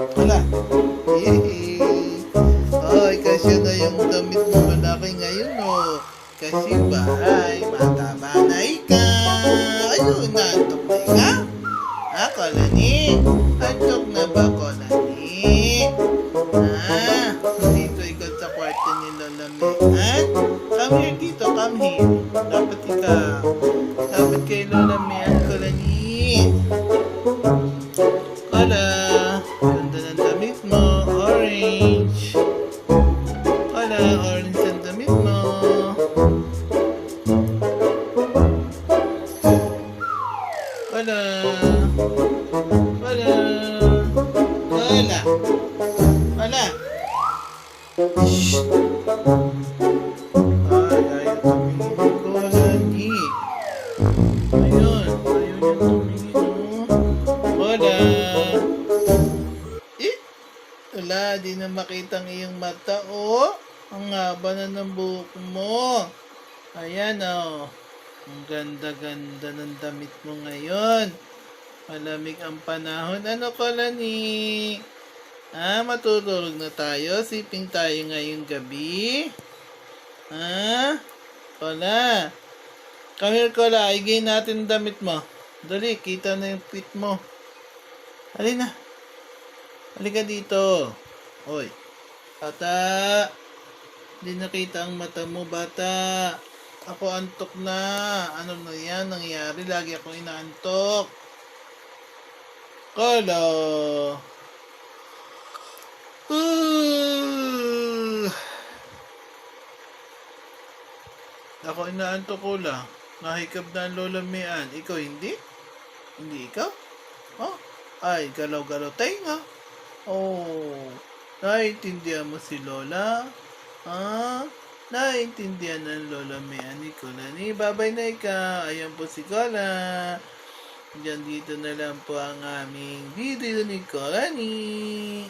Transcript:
Wala. Yay! Ay, kasi na yung damit mo malaki ngayon, oh. Kasi ba ay mataba na ikaw? Ayun, nantok na ikaw? Kolani? Antok na ba, Kolani? Dito ikaw sa kwarto ni Lola Mean. Come here dito, come here. Dapat ikaw. Dapat kay Lola Mean, Kolani. Kola, ganda ng damit mo, orange. Kola, orange ang damit mo. Kola, kola, kola, kola. Shh. Ay, ayaw tumingin ni Kolani. Ayun, ayaw niya tumingin, oh. Kola. Wala, di na makita ang iyong mata, oh. Ang haba na ng buhok mo. Ayan, oh. Ang ganda-ganda ng damit mo ngayon. Malamig ang panahon. Ano, Kolani? Matutulog na tayo? Siping tayo ngayong gabi? Kola. Come here, Kola. Igay natin ang damit mo. Dali, kita na yung fit mo. Halina. Halika dito. Hoy. Bata. Hindi nakita ang mata mo, bata. Ako antok na. Ano na yan nangyari? Lagi ako inaantok. Kola. Ako inaantok, Kola. Nahikab na ang Lola Mian. Ikaw hindi? Hindi ikaw? Oh? Ay, galaw-galaw tayo. Oh, naiintindihan mo si Lola? Naiintindihan ng Lola Mian ni Kolani. Babay na ikaw. Ayan po si Kola. Diyan dito na lang po ang aming video ni Kolani.